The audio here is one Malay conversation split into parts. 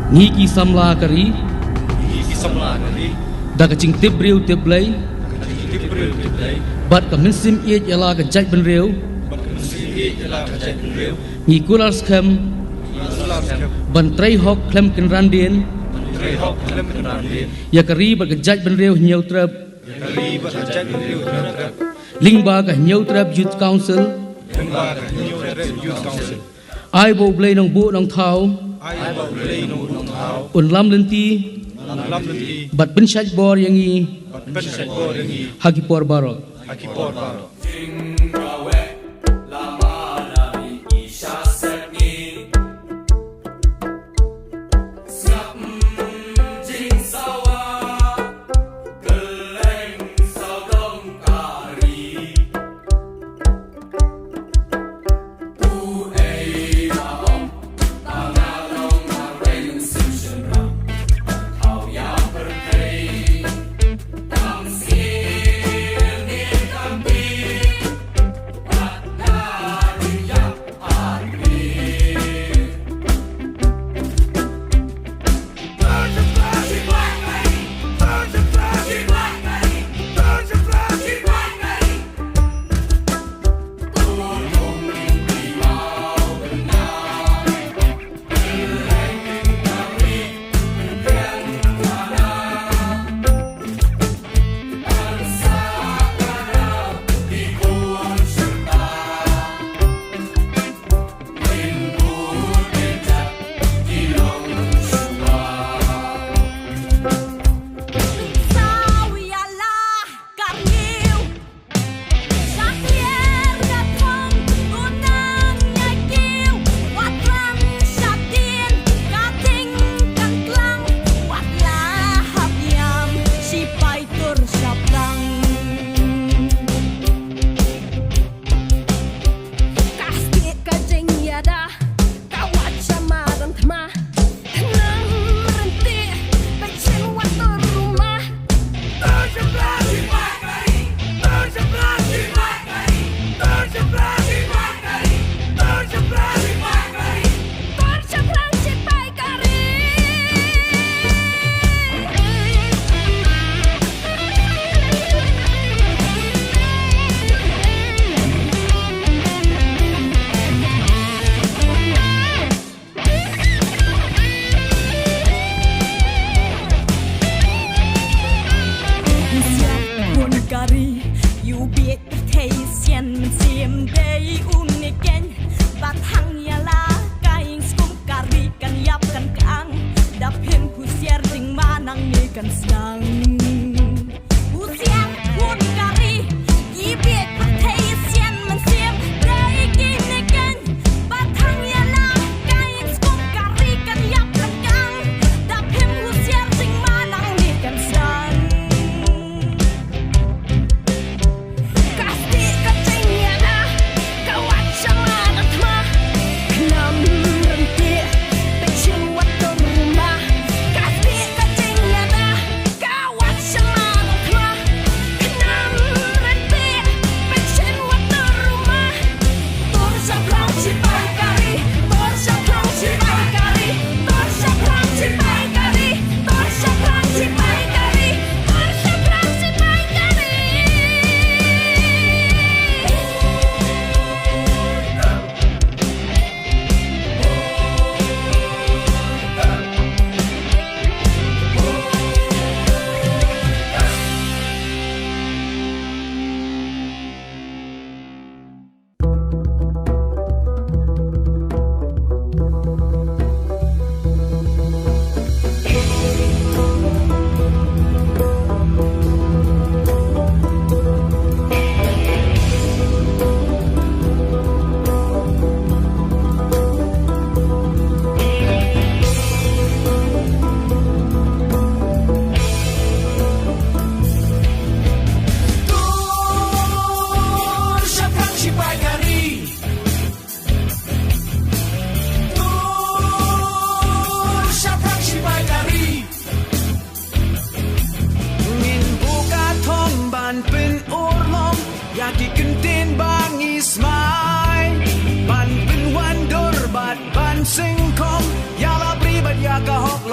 Ngiki samla kari da kacing tip riu tip lay bat kaminsim iet yala kajaj ben riu ngikular skam ban tray hok klem ken randien ya kari bat kajaj ben riu nyau trap lingba ka nyau trap youth council ai bo blay nong bu nong thau un lam lenti bat pensyaj bor yang i haki por baro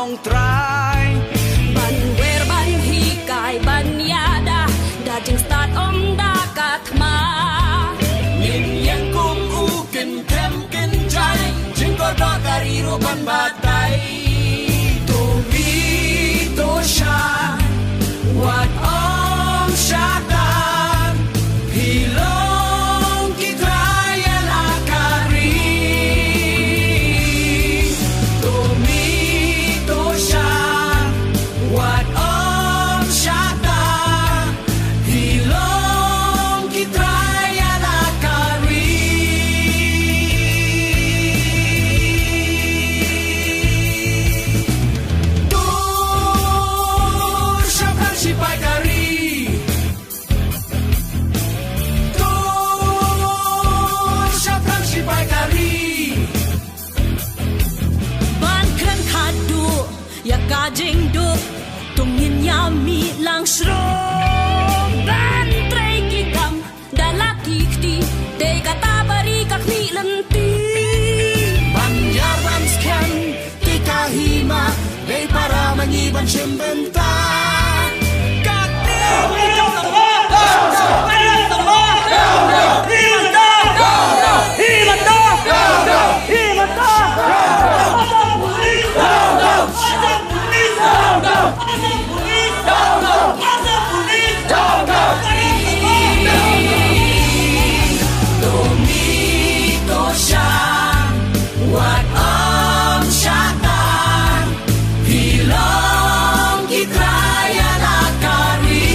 kong try ban wer ban hikai ban yada dajing start om dakat ma Nin yang kong ukin kem kin jai Jingko do kariro ban batay Tumito siya Wat om syatan Hilong kitraya lakari Tumito siya Wat om syatan Hilong kitraya lakari Tur syapang sipay kari Tur syapang sipay kari ban kren khadu ya kajing du tungin yami lang shro ban trei kikam dalaki kti te kata bari kakni lenti Banyaran skan Kikahima Day para mangiban simbenta Tumito siya Wat om syatan Hilong kitraya lakari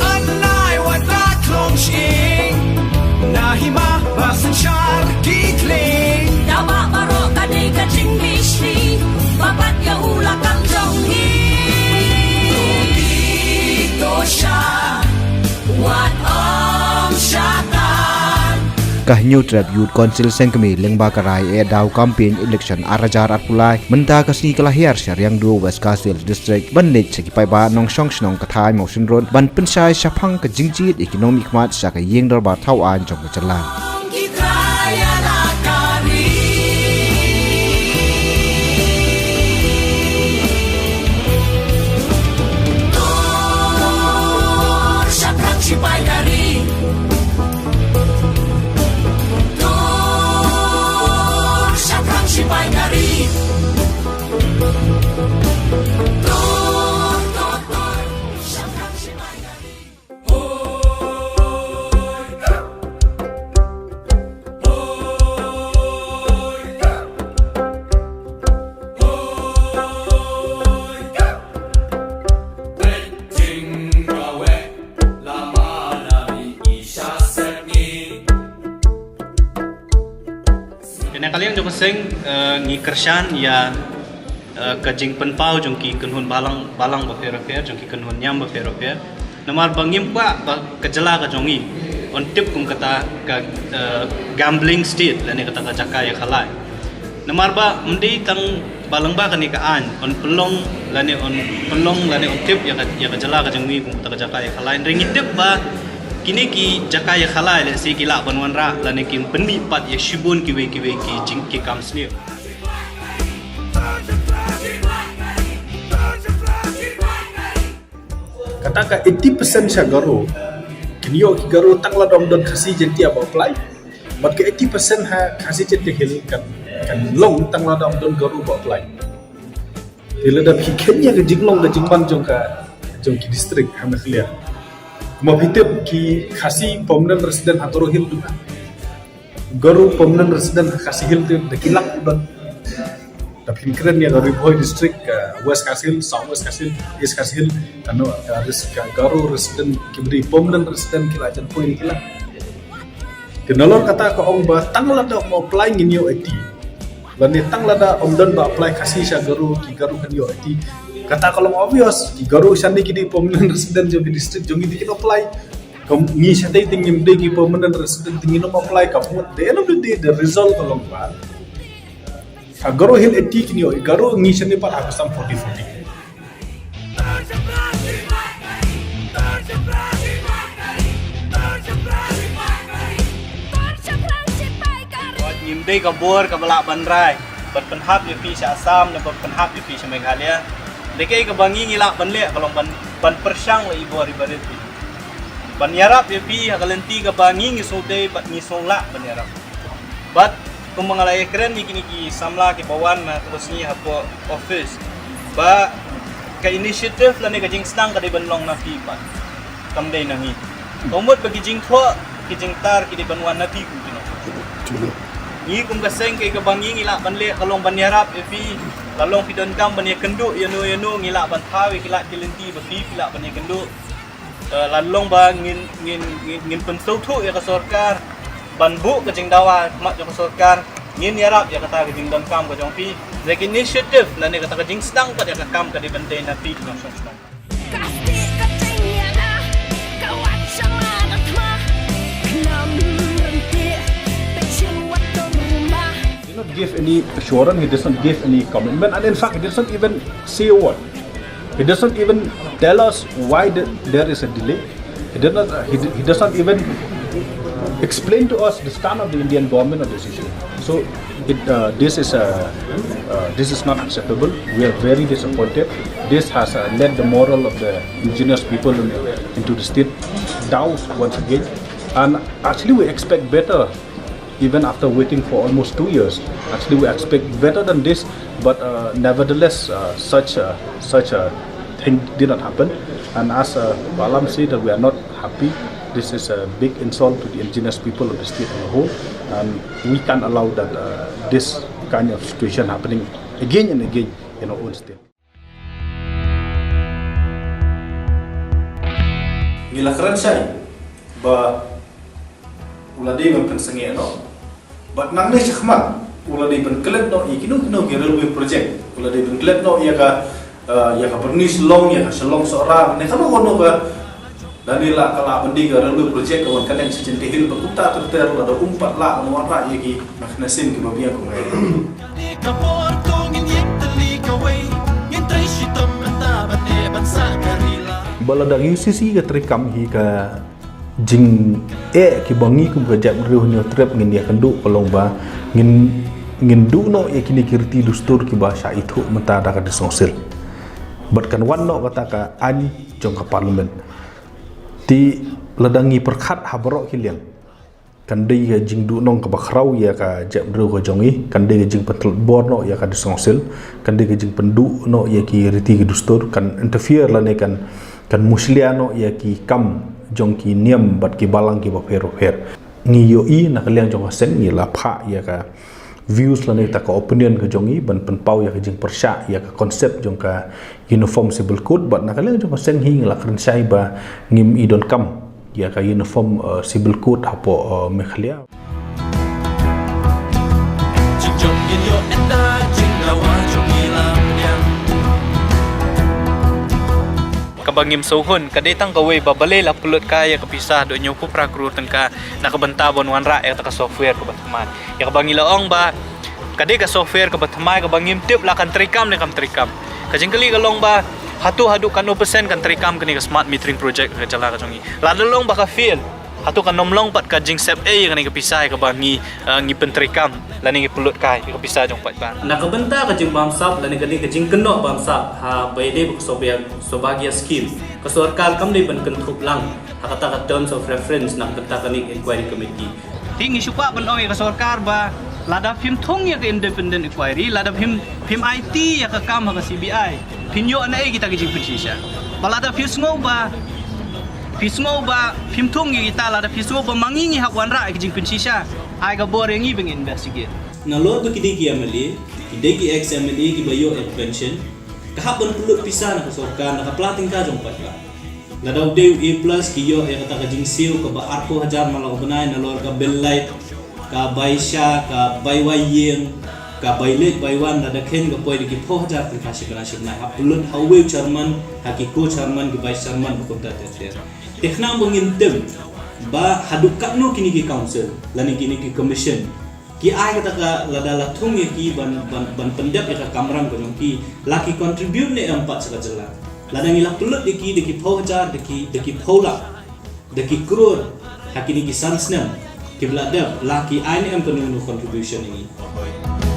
Anay wala klong shing Nahima basan syar kikling dawa baro kadai kajing mishli babat ya ula kang jong hi Tumito siya Wat om syatan Kahnyut Rap Youth Council Sengkemi Lengba Karai Daw Campaign Election Arajar Arpulai Menta Kasni Kalahir Syariang 2 West Kasil District Banit Sekipai Ba Nong Shong Snong Kathai Motion Road Ban Pensai Syapang Kejingjit Economic Mat Saka Yeng Darbar Tauan Jong Jalan Kitraya lakari Tur syapang sipay kari Tur syapang sipay kari Tur syapang sipay kari Kena kalian jom seng ngi kershan ya kajing penpau jong ki kenhun balang ba fer jong ki kenhun nyam ba fer namar bangim pa kejela ka jongi on tip kum kata ka gambling state lane kata ka jaka ya khalai namar ba mndi tang balang ba kani ka an on pelong lane on tip ya kejela ka jongi kum kata ka jaka ya khalai ringi tip ba kini ki jakaya khalai le si kila banwan ra lane kin penmi pat ya shibun ki jing ki kam snio kata ka 80% sya garo kinyo ki garo tangla dom don khasi jenti aba apply mat ka 80% ha khasi jenti hil kan long tangla dom don garo ba apply hil da ki kenya ka jinglong ka jingban jong ki district ha na clear Mabitip ki khasi permanent resident hatoro hil tu garu permanent resident khasi hil tu dekilak udan tapi keren ya garu boy district west kasil south west kasil east kasil anu garu resident kibri permanent resident kilajan point kilak kenalor kata ko ong ba tangla da mo apply nginyo IT lani tangla da om don ba apply khasi sha garu ki garu kan yo IT kata kalau obvious ki garu sandi ki di permanent resident jo di district jongi di apply Ngi sate tingim de ki permanent resident tingin no apply kamu. The end of the day the result along ba. Agaro hil etik ni garo ngi sane par hakasam 40-40. Nyim dei kabur ka balak bandrai berpenhap di pi Assam dan berpenhap di pi Meghalaya dekai ka bangi ngilak banle kalau ban persang la ibu ribadet ban yarap di pi hakalenti ka bangi ngisode bat ngisongla ban yarap bat kumangalai keren ni kini samla ke bawan na terus ni hapo office ba ka initiative la ne ka jing snang ka de banlong na pi pat kamdei nangi komot bagi jing tho ki jing tar ki de banwan na pi ku tino ni kum kaseng kay kabangi ngila banle kalong banyarap efi lalong pidon kam banya kendu yano ngila ban thawi kila tilenti ba fi kila banya kendu lalong ba ngin pentau thu ya ka sarkar ban bu ka jing dawa mak ka sarkar ngin yarap ya kata ka jing dan kam ka jong pi like initiative la ne kata ka jing stang pa ya ka kam ka di bantay na pi no so Not give any assurance, he doesn't give any commitment, and in fact he doesn't even say a word. He doesn't even tell us why there is a delay. He doesn't even explain to us the stand of the Indian government on this issue. So this is not acceptable. We are very disappointed. This has led the moral of the indigenous people into the state down once again, and actually we expect better. Even after waiting for almost 2 years, actually we expect better than this, but nevertheless, such a thing did not happen. And as Balam said, that we are not happy. This is a big insult to the indigenous people of the state as a whole, and we can't allow that this kind of situation happening again and again in our own state. Gila keren saya, bah uladi mempensengi no. But nang ni sakman uladi benkelet no ikinu railway project uladi benkelet no ya ka pernis long ya ka selong seorang ne kan ono ka danila kala bendi ka railway project kawan kan yang sejentik hil berkuta terter ada umpat la nuara ya ki maknasim ki babia ko ngai kapor tongin yek tali kawai ngintrai shitam mata bane bansa karila baladagi sisi ka trikam hi ka jing ki bangi kum gajak riuh ni trap ngin dia kendu kolong ba ngin du no e kini kirti dustur ki bahasa itu mata da ka disongsil batkan wan no kata ka an jong ka parlimen ti ladangi perkhat habro kiliang kan dei ga jing du nong ka bakrau ya ka jam riuh ka jongi kan dei ga jing pentel bor no ya ka disongsil kan dei ga jing pendu no ya ki riti ki dustur kan interfere la ne kan musliano ya ki kam jong ki niam bat ki balang ki bapero her ngi yo i na kaliang jong sen ngi la pha ya ka views la ne ta ka opinion ka jong i ban pen pau ya ka jing persya ya ka konsep jong ka uniform civil code bat na kaliang jong sen hi la kren sai ba ngim i don kam ya ka uniform civil code hapo Meghalaya jong yo enda jing lawa jong ilam kabangim sohon kadetang kawai babale la pulut kaya kepisah do nyopu prakru tengka nakabenta bon wanra ya taka software ke batman ya kabangi laong ba kade ka software ke batmai kabangim tip la kan trikam ne kam trikam kajengkali kalong ba hatu hadu kan 0% kan trikam kini ka smart metering project ka jala ka jongi la long ba ka feel hatu kan nomlong pat ka jing sep e kan kepisah ka bangi ngi pentrikam la ni pulut kai kepisah jong pat ba nakabenta ka jing bamsap la ni ka jing keno bamsap ha baide sebagai skill ke sarkar kam ni ban kentup lang kata terms of reference nak benta kani inquiry committee tinggi supa ban oi ke sarkar ba lada phim thong ya ke independent inquiry lada phim IT ya ke kam ha CBI pinyo na e kita ke jing pencisha balada fisngo ba phim thong ya kita lada fisngo ba mangingi hak wanra ke jing pencisha ai ga borengi beng investigate na lo to kidiki amali kidiki XMLE ki bayo pension kahaban pulut pisah na sarkar na kaplating ka jong patla na daw dew A+ kiyo ay kata ka jing siu ka ba arko hajar malaw banay na lor ka bellite ka baisha ka baywayeng ka baylet baywan na dakhen ka pwede ki po hajar tin kasi kana sig na pulut hawe charman hakiko charman ki vice charman ko ta ter tekna mengintem ba haduk no kini ki council lani kini ki commission ki ai kata ka ladala thung ki ban pendap ka kamram ko ki laki contribute ne empat sekajela ladang ilak tulut deki paujar deki paula deki krur hakini ki sansnem ki bladap laki ai ne penuh contribution ini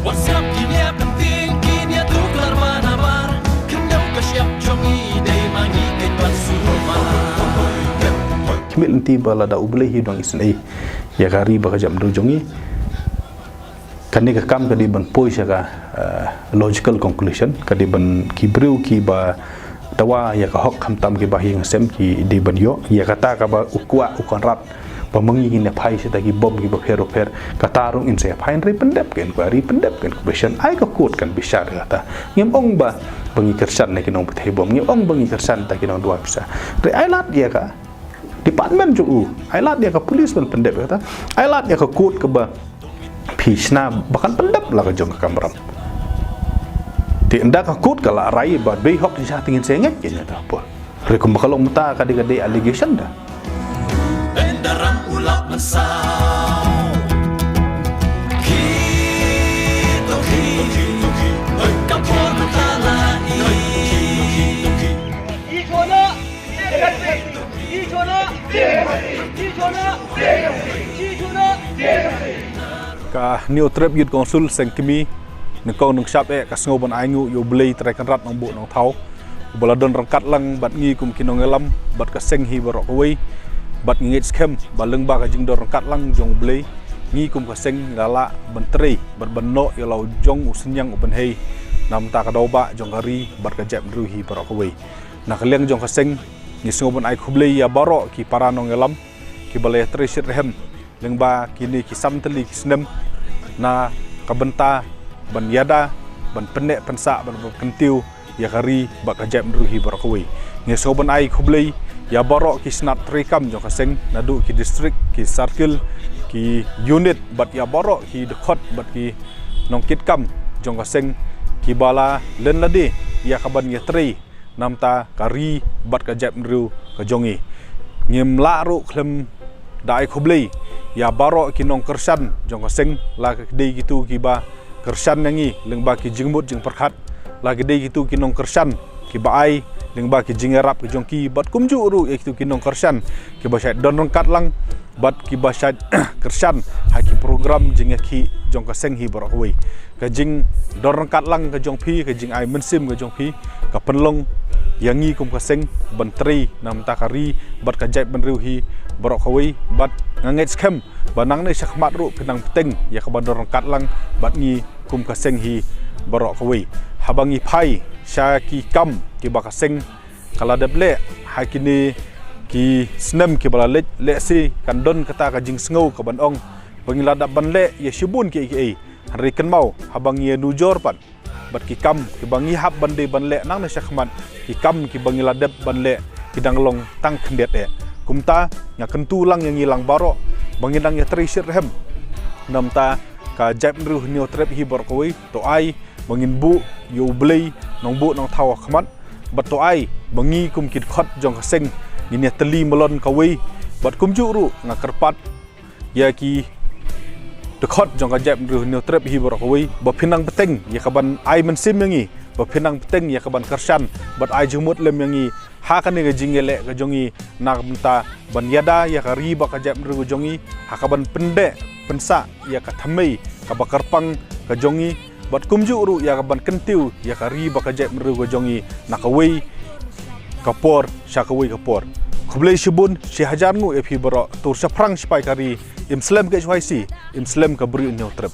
WhatsApp kini penting kini tukar manabar kendau ke siap jongi dai mangi ke pasuma Kemil nanti balada ubleh hidung isnai ya kari bakajam dojongi kani ka kam kadi ban poi saka logical conclusion kadi ban kibriu ki ba tawa ya ka hok hamtam ki bahing sem ki di ban yo ya kata ka ba ukwa ukonrat pamangi ne phai se tagi bom ki ba fer katarung in se phai ri pendap ken ri pendap ken question ai ka kot kan bisa kata ngem ong ba bangi kersan ne kinong pethai bom ngem ong bangi kersan ta kinong dua bisa ri ai lat dia ka department ju ai lat dia ka polis ban pendap kata ai lat dia ka kot ke ba pisna bahkan pendap lah ka jong ka kamram ti enda ka kot kala rai ba be hok di sa tingin sengek ken ta apa rekom kalau muta ka de allegation da Bendaran ulap mensau Kitoki Kapur mentalai ka new trip youth council sengkimi nekong nung syap ka sngoban aingu yo blei trekan rat nong bu nong thau baladon rangkat lang bat ngi kum kinong elam bat ka seng hi barok wei bat ngit skem baleng ba ka jing dor rangkat lang jong blei ngi kum ka seng lala bentrei bat benno yo lau jong usenyang uben hei nam ta ka doba jong kari bat ka jap dru hi barok wei na kaleng jong ka seng ni sngoban ai khublei ya barok ki para nong elam ki balai tresit rehem lengba kini kisam teli kisnem na kabenta ban yada ban pendek pensa ban kentiu ya kari bak kajap ruhi barakwi nge soban ai khublei ya barok ki snat trikam jong kaseng nadu ki district ki circle ki unit bat ya barok ki dekot bat ki nongkit kam jong kaseng ki bala len lade ya kaban ya tri namta kari bat kajap ru kajongi ngem la ru klem dai khublei ya barok ki nong kersan jong kaseng la dei gitu ki ba kersan nangi lengba ki jingmut jing perkhat la dei gitu ki nong kersan ki baai lengba ki jingerap ki jongki bat kumju ru itu ki nong kersan ki ba syad don rongkat lang bat ki ba syad kersan ha ki program jing ki jong kaseng hi barok wei ka jing don rongkat lang ka jong phi ka jing ai mensim ka jong phi ka penlong yangi kum kaseng bantri nam takari bat ka jait benriu hi barok wei bat nganget skem banang ne sakmat ru pinang peteng ya ka bandor rongkat lang bat ngi kum kaseng hi barok wei habangi phai sya ki kam ki ba kaseng kala deble hakini ki snem ki bala le si kandon kata ka jing sngau ka banong bangila da banle ya shibun ki ai hari ken mau habangi nujor pan bat ki kam ki bangi hab bande banle nang ne sakmat ki kam ki bangila deb banle ki danglong tang khendet e kumta nya kentu lang yang hilang barok bangindang ya trisir hem namta ka jap ru neo trip hi barkoi to ai bangin bu yo blei nong bu nong thaw khmat bat to ai bangi kum kit khot jong kaseng ni teli melon kawei bat kum ju ru nga kerpat ya ki de khot jong ka jap ru neo trip hi barkoi ba phinang peteng ya kaban ai mensim yangi ba phinang peteng ya kaban kersan bat ai jumut lem yangi hakan ne jingele ka jongi nak menta ban yada ya ka riba ka jap ru jongi hakaban pende pensa ya ka thamei ka bakar pang ka jongi bat kumju ru ya ka ban kentiu ya ka riba ka jap ru jongi nakawei kapor syakawei kapor khublei shibun shi hajar ngu epi baro tur saprang spai kari imslam ke jwaisi imslam ka bri nyo trip